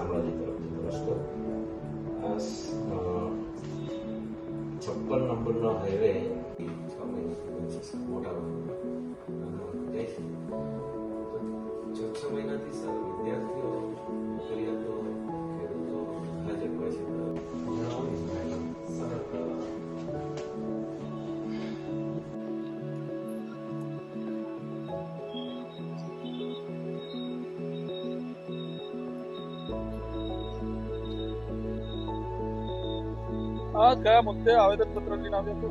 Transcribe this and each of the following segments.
શામળાજી તરફ જતો રસ્તો, 56 નંબરનો હાઈવે 6 મહિનાથી મોટા જાય છે. 6 મહિનાથી સર વિદ્યાર્થીઓ, નોકરિયાતો, ખેડૂતો હાજર હોય છે. આ કયા મુદ્દે આવેદનપત્ર લઈને આવ્યા છો?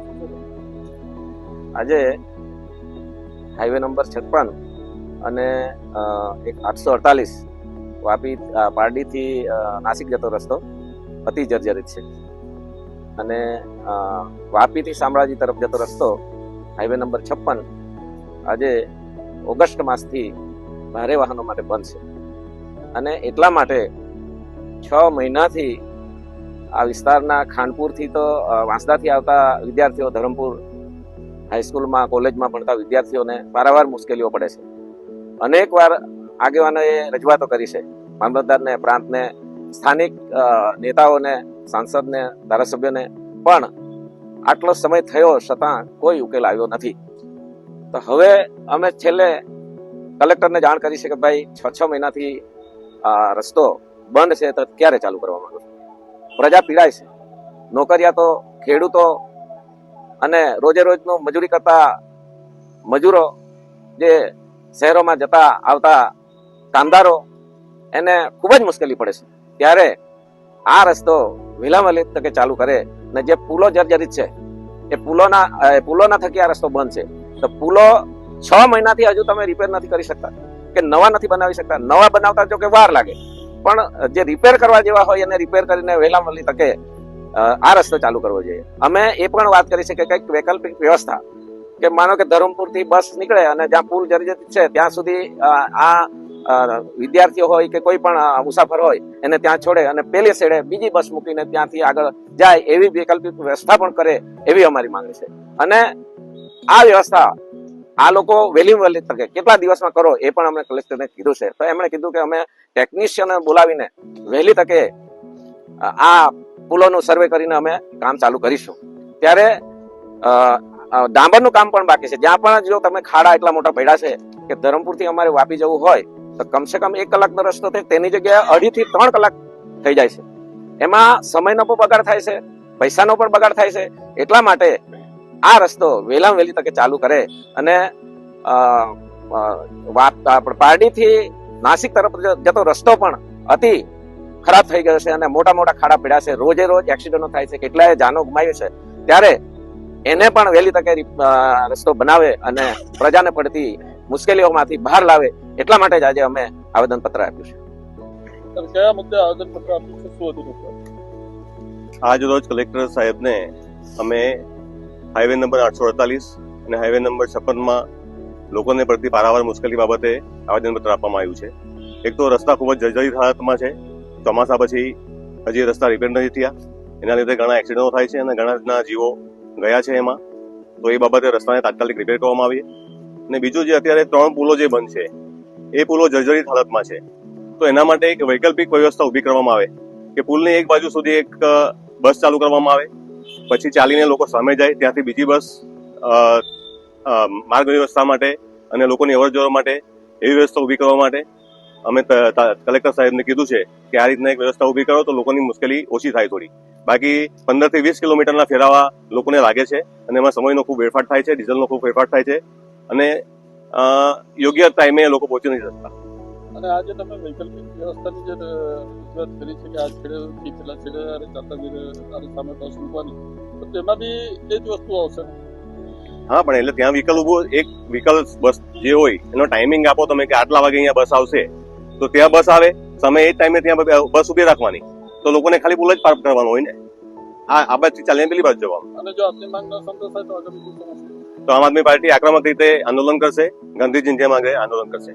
આજે હાઈવે નંબર 56 અને એક 848 વાપી પારડીથી નાસિક જતો રસ્તો અતિ જર્જરિત છે અને વાપીથી શામળાજી તરફ જતો રસ્તો હાઈવે નંબર 56 આજે ઓગસ્ટ માસથી ભારે વાહનો માટે બંધ છે અને એટલા માટે 6 મહિનાથી આ વિસ્તારના ખાનપુરથી તો વાંસદાથી આવતા વિદ્યાર્થીઓ, ધરમપુર હાઈસ્કૂલમાં, કોલેજમાં ભણતા વિદ્યાર્થીઓને વારંવાર મુશ્કેલીઓ પડે છે. અનેક વાર આગેવાનોએ રજૂઆતો કરી છે, મામલતદારને, પ્રાંતને, સ્થાનિક નેતાઓને, સાંસદને, ધારાસભ્યોને, પણ આટલો સમય થયો છતાં કોઈ ઉકેલ આવ્યો નથી. તો હવે અમે છેલ્લે કલેક્ટરને જાણ કરી છે કે ભાઈ 6 મહિનાથી રસ્તો બંધ છે, તો ક્યારે ચાલુ કરવા માંગો છો? પ્રજા પીડાય છે. નોકરિયાતો, ખેડૂતો અને રોજે રોજનું મજૂરી કરતા મજૂરો, જે શહેરોમાં જતા આવતા કામદારો, એને ખૂબ જ મુશ્કેલી પડે છે. ત્યારે આ રસ્તો વહેલામાં તકે ચાલુ કરે અને જે પુલો જર્જરિત છે એ પુલોના થકી આ રસ્તો બંધ છે. તો પુલો 6 મહિનાથી હજુ તમે રિપેર નથી કરી શકતા કે નવા નથી બનાવી શકતા. નવા બનાવતા જો કે વાર લાગે, પણ જે રિપેર કરવા જેવા હોય એને રિપેર કરીને વહેલા વહેલી તકે આ રસ્તો ચાલુ કરવો જોઈએ. અમે એ પણ વાત કરી છે કે કંઈક વૈકલ્પિક વ્યવસ્થા, કે માનો કે ધરમપુરથી બસ નીકળે અને જ્યાં પુલ જર્જરિત છે ત્યાં સુધી આ વિદ્યાર્થીઓ હોય કે કોઈ પણ મુસાફર હોય એને ત્યાં છોડે અને પેલી સાઈડે બીજી બસ મૂકીને ત્યાંથી આગળ જાય, એવી વૈકલ્પિક વ્યવસ્થા પણ કરે, એવી અમારી માંગણી છે. અને આ વ્યવસ્થા આ લોકો વહેલી વહેલી તકે કેટલા દિવસમાં કરો એ પણ અમને કલેક્ટરને કીધું છે. તો એમણે કીધું કે અમે ટેકનિશિયન બોલાવીને વહેલી તકે આ પુલોનું સર્વે કરીને અમે કામ ચાલુ કરીશું. ત્યારે ડાંબરનું કામ પણ બાકી છે. જ્યાં પણ જો તમે ખાડા એટલા મોટા પડ્યા છે કે ધરમપુરથી અમારે વાપી જવું હોય તો કમસે કમ 1 કલાકનો રસ્તો થાય, તેની જગ્યાએ 2.5 થી 3 કલાક થઈ જાય છે. એમાં સમયનો પણ બગાડ થાય છે, પૈસાનો પણ બગાડ થાય છે. એટલા માટે આ રસ્તો વહેલામાં વહેલી તકે ચાલુ કરે અને પારડીથી નાસિક તરફ જતો રસ્તો પણ અતિ ખરાબ થઈ ગયો છે અને મોટા મોટા ખાડા પડ્યા છે. રોજે રોજ એક્સિડન્ટો થાય છે, કેટલાય જાનો ગુમાવી છે. ત્યારે એને પણ વહેલી તકે રસ્તો બનાવે અને પ્રજાને પડતી મુશ્કેલીઓમાંથી બહાર લાવે, એટલા માટે જ આજે અમે આવેદનપત્ર આપ્યું છે. કયા મુદ્દે આવેદનપત્ર આપ્યું છે? શું હતું? આજ રોજ કલેક્ટર સાહેબને અમે હાઈવે નંબર 848 અને હાઈવે નંબર 56માં લોકોને પડતી પારાવાર મુશ્કેલી બાબતે આવેદનપત્ર આપવામાં આવ્યું છે. એક તો રસ્તા ખૂબ જ જર્જરિત હાલતમાં છે. ચોમાસા પછી હજી રસ્તા રિપેર નથી થયા, એના લીધે ઘણા એક્સિડન્ટો થાય છે અને ઘણા જીવો ગયા છે એમાં. તો એ બાબતે રસ્તાને તાત્કાલિક રિપેર કરવામાં આવી. અને બીજું, જે અત્યારે 3 પુલો જે બંધ છે એ પુલો જર્જરિત હાલતમાં છે. તો એના માટે એક વૈકલ્પિક વ્યવસ્થા ઊભી કરવામાં આવે કે પુલની એક બાજુ સુધી એક બસ ચાલુ કરવામાં આવે, પછી ચાલીને લોકો સામે જાય, ત્યાંથી બીજી બસ માર્ગ વ્યવસ્થા માટે અને લોકોની અવરજવર માટે એવી વ્યવસ્થા ઊભી કરવા માટે અમે કલેક્ટર સાહેબને કીધું છે કે આ રીતના એક વ્યવસ્થા ઊભી કરો તો લોકોની મુશ્કેલી ઓછી થાય થોડી. બાકી 15 થી 20 કિલોમીટરના ફેરાવા લોકોને લાગે છે અને એમાં સમયનો ખૂબ વેડફાટ થાય છે, ડીઝલનો ખૂબ વેડફાટ થાય છે અને યોગ્ય ટાઈમે લોકો પહોંચી નથી શકતા. અને આજે તમે વૈકલ્પિક વ્યવસ્થાની જે રજૂઆત કરી છે કે આ છેડેથી પેલા છેડે ચાલતા સામે બસ મૂકવાની, તો તેમાં બી એ જ વસ્તુ આવશે. હા, પણ એટલે ત્યાં વ્હીકલ બસ જે હોય એનો ટાઈમિંગ આપો તમે કે આટલા વાગે અહીંયા બસ આવશે, તો ત્યાં બસ આવે, સમય એ ટાઈમે ત્યાં બસ ઉભી રાખવાની, તો લોકોને ખાલી પુલ જ પાર કરવાનો હોય ને. આ બાજુ ચાલીને પેલી બાજુ જવાનું. અને જો આપની માંગ ન સંતોષાય તો આગામી શું થશે? તો આમ આદમી પાર્ટી આક્રમક રીતે આંદોલન કરશે, ગાંધીજીની જેમ આગળ આંદોલન કરશે.